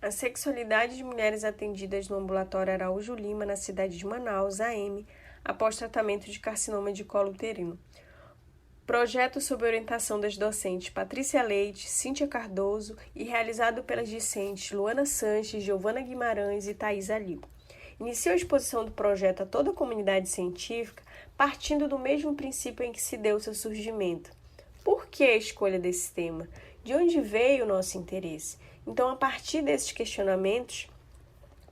A sexualidade de mulheres atendidas no ambulatório Araújo Lima, na cidade de Manaus, AM, após tratamento de carcinoma de colo uterino. Projeto sob orientação das docentes Patrícia Leite, Cíntia Cardoso e realizado pelas discentes Luana Sanches, Giovana Guimarães e Thaís Alil. Iniciou a exposição do projeto a toda a comunidade científica, partindo do mesmo princípio em que se deu seu surgimento. Por que a escolha desse tema? De onde veio o nosso interesse? Então, a partir desses questionamentos,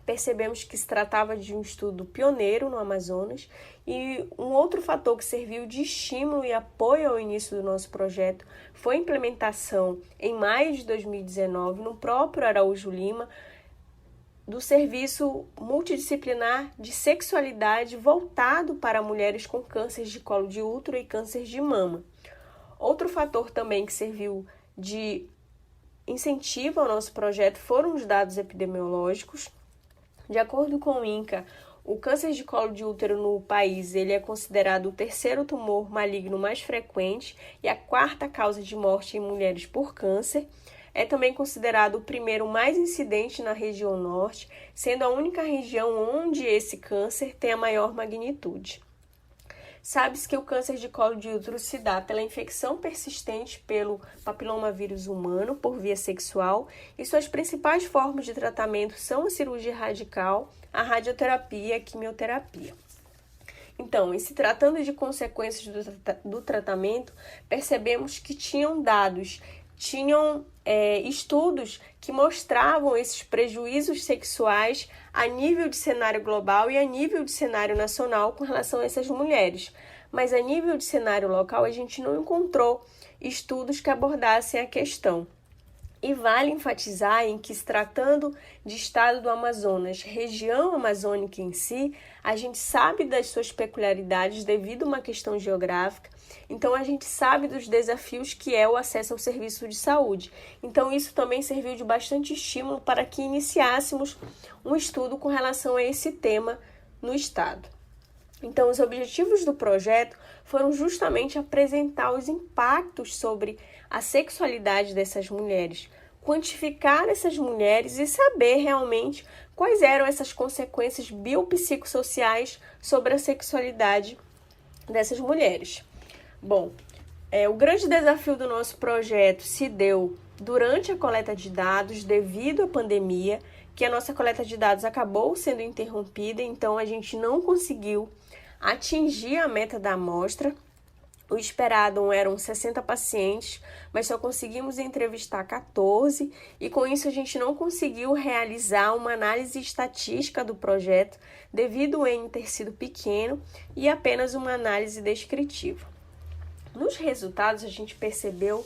percebemos que se tratava de um estudo pioneiro no Amazonas e um outro fator que serviu de estímulo e apoio ao início do nosso projeto foi a implementação, em maio de 2019, no próprio Araújo Lima, do serviço multidisciplinar de sexualidade voltado para mulheres com câncer de colo de útero e câncer de mama. Outro fator também que serviu de incentivo ao nosso projeto foram os dados epidemiológicos. De acordo com o INCA, o câncer de colo de útero no país ele é considerado o terceiro tumor maligno mais frequente e a quarta causa de morte em mulheres por câncer. É também considerado o primeiro mais incidente na região norte, sendo a única região onde esse câncer tem a maior magnitude. Sabe-se que o câncer de colo de útero se dá pela infecção persistente pelo papilomavírus humano por via sexual e suas principais formas de tratamento são a cirurgia radical, a radioterapia e a quimioterapia. Então, em se tratando de consequências do tratamento, percebemos que tinham estudos que mostravam esses prejuízos sexuais a nível de cenário global e a nível de cenário nacional com relação a essas mulheres. Mas a nível de cenário local a gente não encontrou estudos que abordassem a questão. E vale enfatizar em que, se tratando de estado do Amazonas, região amazônica em si, a gente sabe das suas peculiaridades devido a uma questão geográfica, então a gente sabe dos desafios que é o acesso ao serviço de saúde. Então isso também serviu de bastante estímulo para que iniciássemos um estudo com relação a esse tema no estado. Então os objetivos do projeto foram justamente apresentar os impactos sobre a sexualidade dessas mulheres, quantificar essas mulheres e saber realmente quais eram essas consequências biopsicossociais sobre a sexualidade dessas mulheres. Bom, o grande desafio do nosso projeto se deu durante a coleta de dados devido à pandemia, que a nossa coleta de dados acabou sendo interrompida, então a gente não conseguiu atingir a meta da amostra. O esperado eram 60 pacientes, mas só conseguimos entrevistar 14 e com isso a gente não conseguiu realizar uma análise estatística do projeto devido ao N ter sido pequeno e apenas uma análise descritiva. Nos resultados a gente percebeu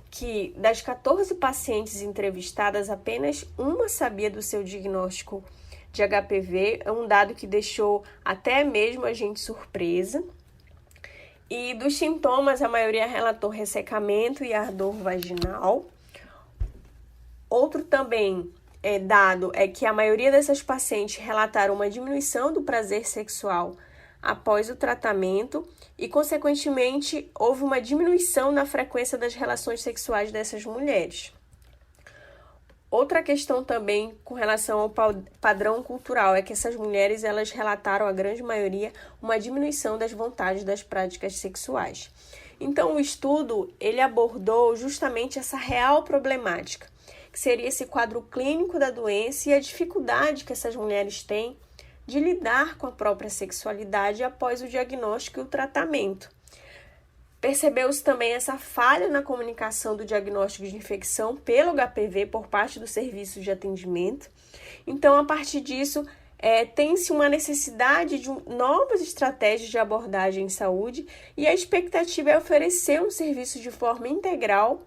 que das 14 pacientes entrevistadas, apenas uma sabia do seu diagnóstico de HPV, é um dado que deixou até mesmo a gente surpresa. E dos sintomas, a maioria relatou ressecamento e ardor vaginal. Outro também dado é que a maioria dessas pacientes relataram uma diminuição do prazer sexual após o tratamento e, consequentemente, houve uma diminuição na frequência das relações sexuais dessas mulheres. Outra questão também com relação ao padrão cultural é que essas mulheres elas relataram, a grande maioria, uma diminuição das vontades das práticas sexuais. Então, o estudo ele abordou justamente essa real problemática, que seria esse quadro clínico da doença e a dificuldade que essas mulheres têm de lidar com a própria sexualidade após o diagnóstico e o tratamento. Percebeu-se também essa falha na comunicação do diagnóstico de infecção pelo HPV por parte do serviço de atendimento. Então, a partir disso, tem-se uma necessidade de novas estratégias de abordagem em saúde e a expectativa é oferecer um serviço de forma integral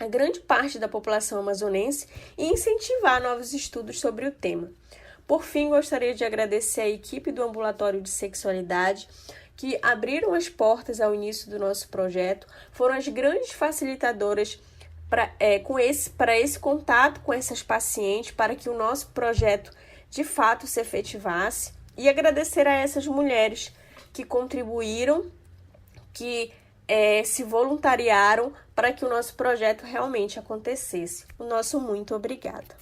a grande parte da população amazonense e incentivar novos estudos sobre o tema. Por fim, gostaria de agradecer à equipe do Ambulatório de Sexualidade, que abriram as portas ao início do nosso projeto, foram as grandes facilitadoras para esse contato com essas pacientes, para que o nosso projeto de fato se efetivasse, e agradecer a essas mulheres que contribuíram, que se voluntariaram para que o nosso projeto realmente acontecesse. O nosso muito obrigada.